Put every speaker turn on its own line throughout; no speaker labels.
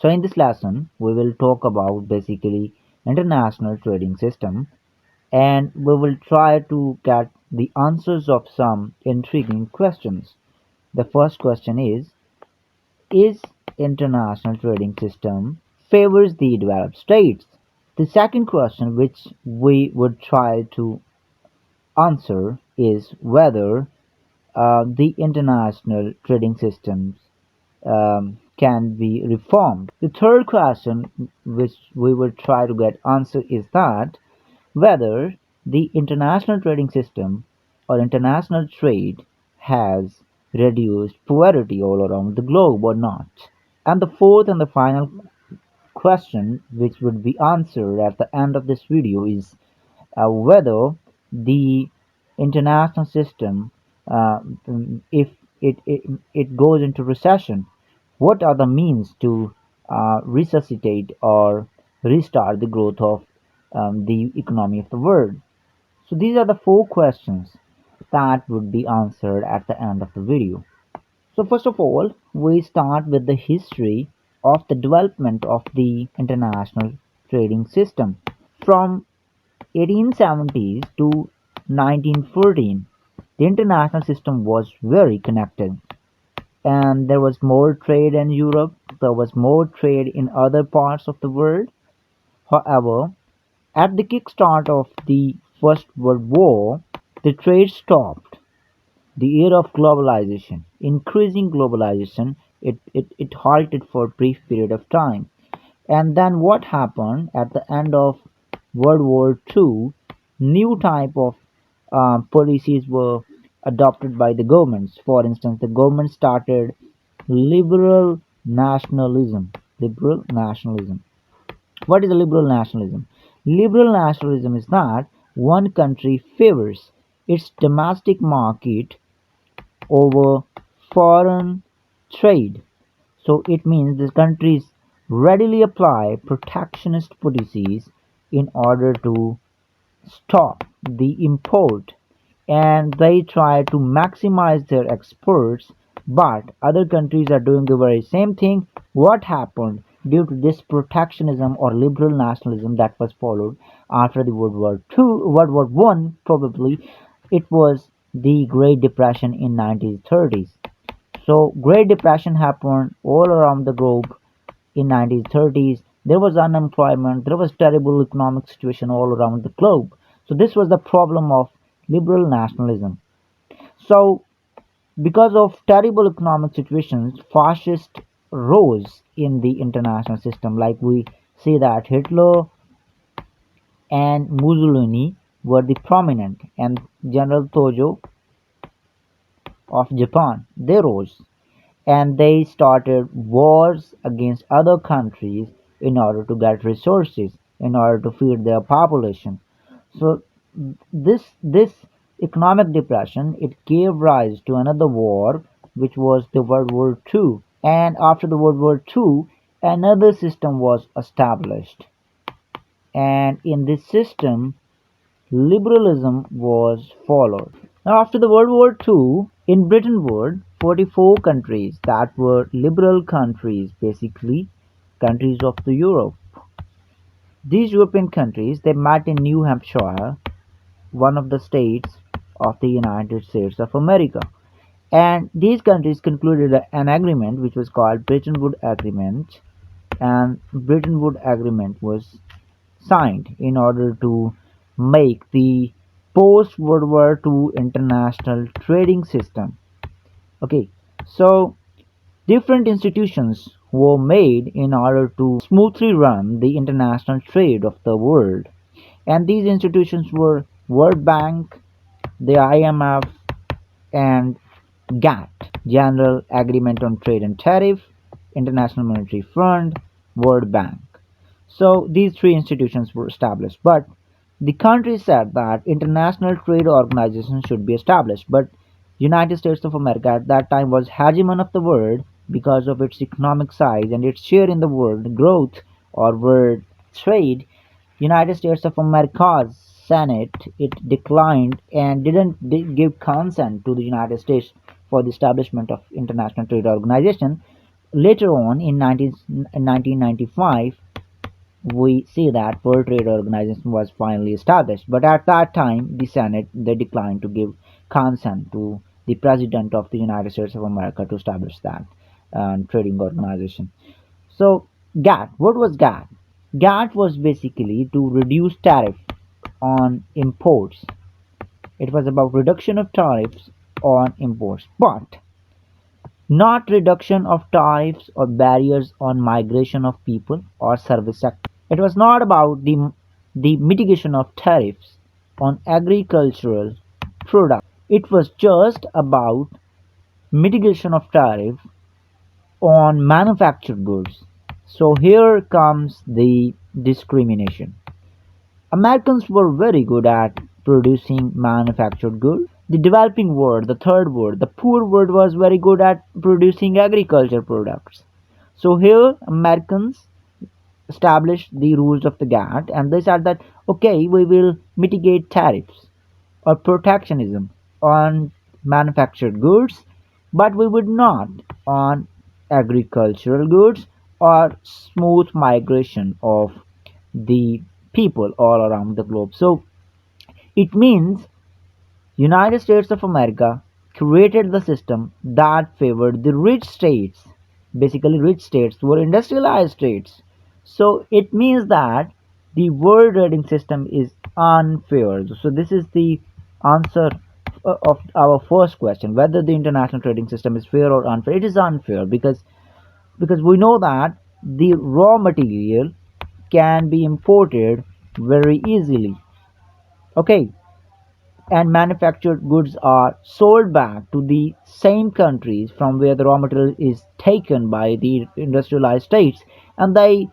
So in this lesson, we will talk about basically international trading system, and we will try to get the answers of some intriguing questions. The first question is international trading system favors the developed states? The second question which we would try to answer is whether the international trading systems can be reformed. The third question, which we will try to get answer, is that whether the international trading system or international trade has reduced poverty all around the globe or not. And the fourth and the final question, which would be answered at the end of this video, is whether the international system, uh, if it goes into recession, what are the means to resuscitate or restart the growth of the economy of the world? So these are the four questions that would be answered at the end of the video. So first of all, we start with the history of the development of the international trading system. From 1870s to 1914, the international system was very connected, and there was more trade in Europe, there was more trade in other parts of the world. However, at the kickstart of the First World War, the trade stopped. The era of globalization, increasing globalization, it halted for a brief period of time. And then what happened at the end of World War II? New type of policies were adopted by the governments. For instance, the government started liberal nationalism. Liberal nationalism. What is a liberal nationalism? Liberal nationalism is that one country favors its domestic market over foreign trade. So it means these countries readily apply protectionist policies in order to stop the import, and they try to maximize their exports, but other countries are doing the very same thing. What happened due to this protectionism or liberal nationalism that was followed after the World War One? Probably it was the Great Depression in 1930s. So Great Depression happened all around the globe in 1930s. There was unemployment, there was terrible economic situation all around the globe. So this was the problem of liberal nationalism. So because of terrible economic situations, fascists rose in the international system. Like we see that Hitler and Mussolini were the prominent, and General Tojo of Japan, they rose, and they started wars against other countries in order to get resources, in order to feed their population. So this economic depression, it gave rise to another war, which was the World War II. And after the World War II, another system was established, and in this system liberalism was followed. Now, after the World War II, in Britain were 44 countries that were liberal countries, basically countries of the Europe. These European countries, they met in New Hampshire, one of the states of the United States of America. And these countries concluded an agreement which was called Bretton Woods Agreement, and Bretton Woods Agreement was signed in order to make the post World War II international trading system. Okay, so different institutions were made in order to smoothly run the international trade of the world, and these institutions were World Bank, the IMF, and GATT, General Agreement on Trade and Tariff, International Monetary Fund, World Bank. So these three institutions were established, but the country said that international trade organizations should be established. But United States of America at that time was hegemon of the world because of its economic size and its share in the world growth or world trade. United States of America's Senate, it declined and didn't give consent to the United States for the establishment of international trade organization. Later on in 1995, we see that World Trade Organization was finally established. But at that time, the Senate they declined to give consent to the President of the United States of America to establish that trading organization. So GATT, what was GATT? GATT was basically to reduce tariff on imports. It was about reduction of tariffs on imports, but not reduction of tariffs or barriers on migration of people or service sector. It was not about the mitigation of tariffs on agricultural products. It was just about mitigation of tariff on manufactured goods. So here comes the discrimination. Americans were very good at producing manufactured goods. The developing world, the third world, the poor world was very good at producing agriculture products. So here Americans established the rules of the GATT and they said that okay, we will mitigate tariffs or protectionism on manufactured goods, but we would not on agricultural goods or smooth migration of the people all around the globe. So it means United States of America created the system that favored the rich states. Basically, rich states were industrialized states. So it means that the world trading system is unfair. So this is the answer of our first question, whether the international trading system is fair or unfair. It is unfair because we know that the raw material can be imported very easily. Okay, and manufactured goods are sold back to the same countries from where the raw material is taken by the industrialized states, and they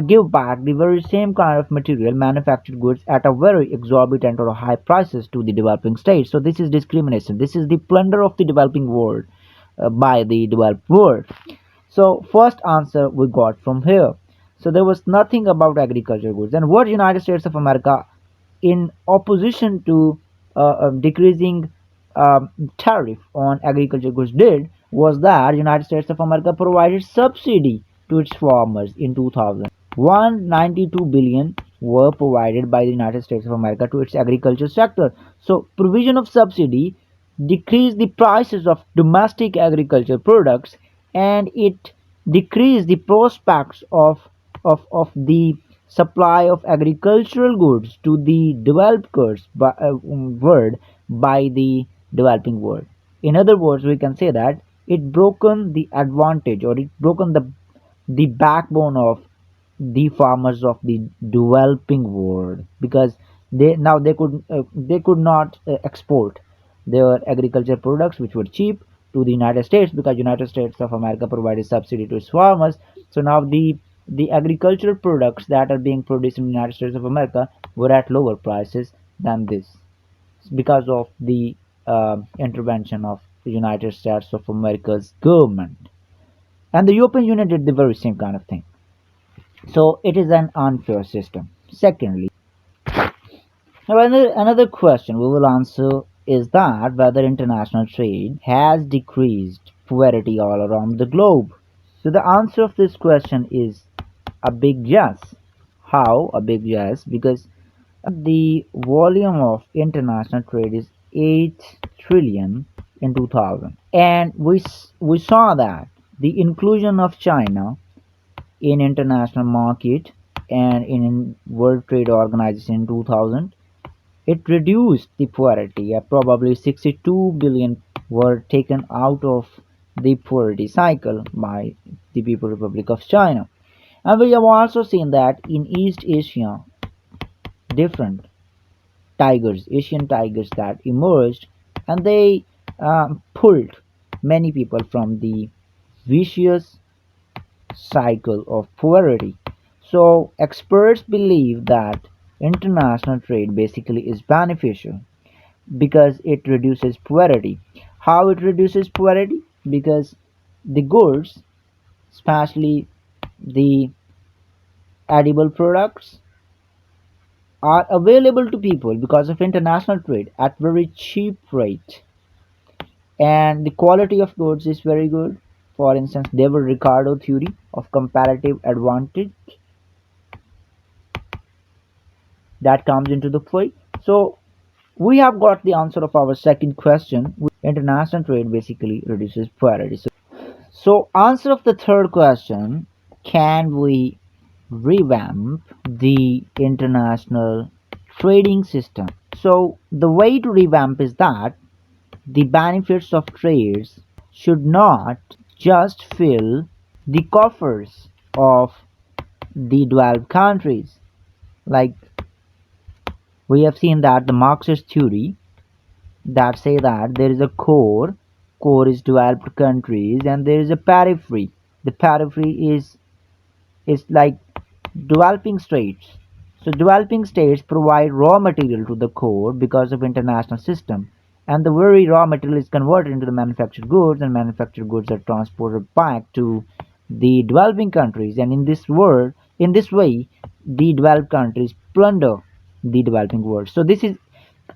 give back the very same kind of material manufactured goods at a very exorbitant or high prices to the developing states. So this is discrimination. This is the plunder of the developing world by the developed world. So first answer we got from here. So there was nothing about agriculture goods. And what United States of America, in opposition to decreasing tariff on agriculture goods, did was that United States of America provided subsidy to its farmers in 2000. 192 billion were provided by the United States of America to its agriculture sector. So provision of subsidy decreased the prices of domestic agriculture products and it decreased the prospects of the supply of agricultural goods to the developed world by the developing world. In other words, we can say that it broken the advantage or it broken the backbone of the farmers of the developing world because they could not export their agriculture products which were cheap to the United States because United States of America provided subsidy to its farmers. So now the agricultural products that are being produced in the United States of America were at lower prices than this because of the intervention of the United States of America's government. And the European Union did the very same kind of thing. So it is an unfair system. Secondly, now another question we will answer is that whether international trade has decreased poverty all around the globe. So the answer of this question is a big yes. How a big yes? Because the volume of international trade is 8 trillion in 2000, and we saw that the inclusion of China in international market and in World Trade Organization in 2000, it reduced the poverty. Probably 62 billion were taken out of the poverty cycle by the People Republic of China. And we have also seen that in East Asia, different tigers, Asian tigers that emerged, and they pulled many people from the vicious cycle of poverty. So experts believe that international trade basically is beneficial because it reduces poverty. How it reduces poverty? Because the goods, especially the edible products, are available to people because of international trade at very cheap rate and the quality of goods is very good for instance, David Ricardo theory of comparative advantage that comes into the play. So we have got the answer of our second question. International trade basically reduces poverty. So answer of the third question, can we revamp the international trading system? So the way to revamp is that the benefits of trades should not just fill the coffers of the developed countries. Like we have seen that the Marxist theory that say that there is a core is developed countries, and there is a periphery. The periphery is like developing states. So developing states provide raw material to the core because of international system, and the very raw material is converted into the manufactured goods, and manufactured goods are transported back to the developing countries. And in this way, the developed countries plunder the developing world. So this is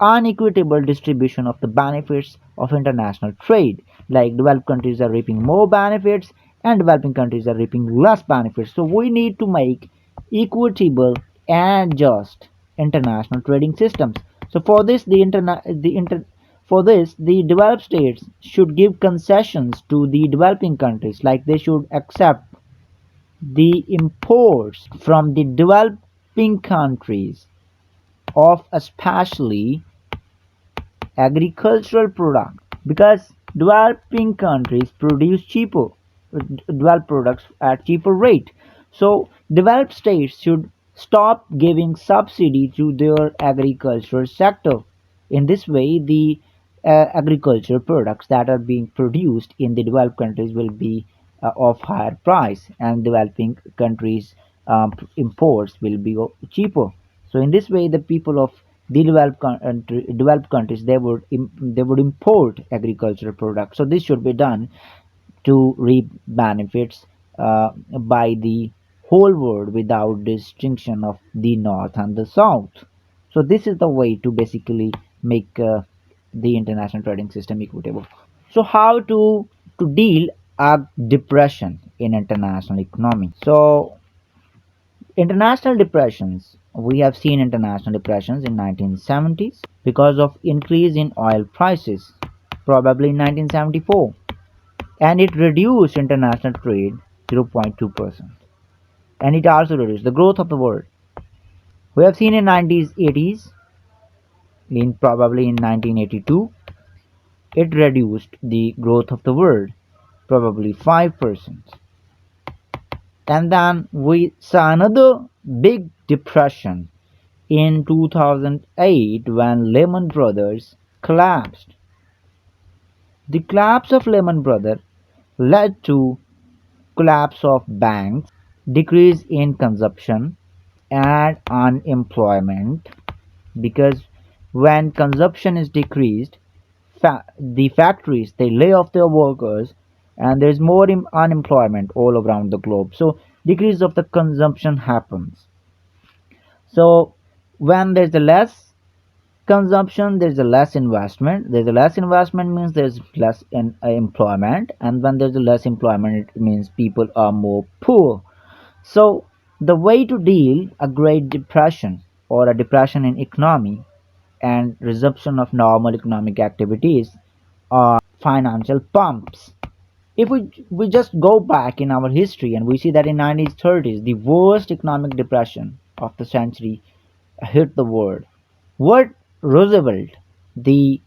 unequitable distribution of the benefits of international trade. Like developed countries are reaping more benefits and developing countries are reaping less benefits. So we need to make equitable and just international trading systems. So for this, the developed states should give concessions to the developing countries, like they should accept the imports from the developing countries of especially agricultural products, because developing countries produce cheaper developed products at cheaper rate. So developed states should stop giving subsidy to their agricultural sector. In this way, the agricultural products that are being produced in the developed countries will be of higher price, and developing countries imports will be cheaper. So in this way, the people of the developed countries, they would import agricultural products. So this should be done to reap benefits by the whole world without distinction of the north and the south. So this is the way to basically make the international trading system equitable. So how to deal a depression in international economy? So international depressions, we have seen international depressions in 1970s because of increase in oil prices, probably in 1974, and it reduced international trade 0.2%, and it also reduced the growth of the world. We have seen in 90s 80s, in probably in 1982, it reduced the growth of the world probably 5%. And then we saw another big depression in 2008 when Lehman Brothers collapsed. The collapse of Lehman Brothers led to collapse of banks, decrease in consumption and unemployment, because when consumption is decreased, the factories, they lay off their workers, and there's more unemployment all around the globe. So decrease of the consumption happens. So when there's a less consumption, there's a less investment. There's a less investment means there's less employment, and when there's a less employment, it means people are more poor. So the way to deal a Great Depression or a depression in economy and resumption of normal economic activities are financial pumps. If we just go back in our history, and we see that in 1930s, the worst economic depression of the century hit the world. What Roosevelt, the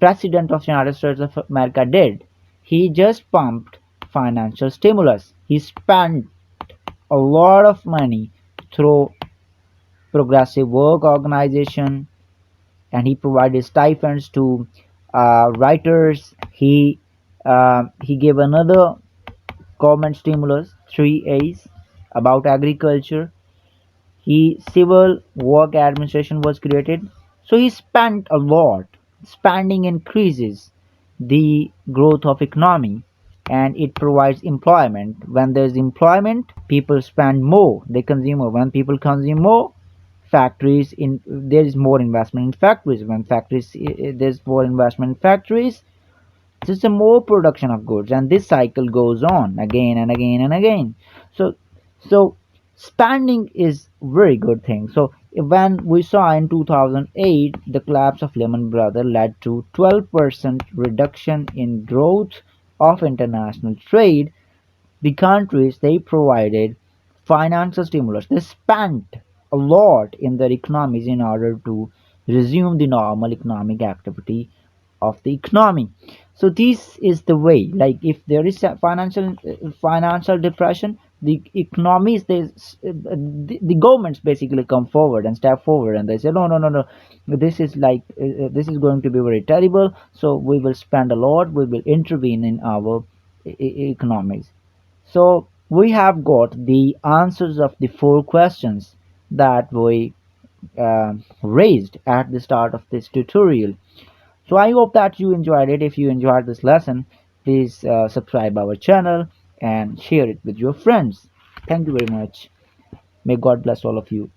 president of the United States of America, did, he just pumped financial stimulus. He spent a lot of money through progressive work organization, and he provided stipends to writers. He gave another government stimulus, 3A's, about agriculture. He civil work administration was created. So he spent a lot. Spending increases the growth of economy, and it provides employment. When there's employment, people spend more, they consume more. When people consume more, factories in there is more investment in factories. When factories there's more investment in factories, So it's a more production of goods, and this cycle goes on again and again and again. So so spending is very good thing. So when we saw in 2008 the collapse of Lehman Brothers led to 12% reduction in growth of international trade, the countries they provided financial stimulus. They spent a lot in their economies in order to resume the normal economic activity of the economy. So this is the way. Like if there is a financial depression, the economies the governments basically come forward and step forward and they say no, no, no, no, this is like this is going to be very terrible, so we will spend a lot, we will intervene in our economies. So we have got the answers of the four questions that we raised at the start of this tutorial. So I hope that you enjoyed it. If you enjoyed this lesson, please subscribe our channel and share it with your friends. Thank you very much. May God bless all of you.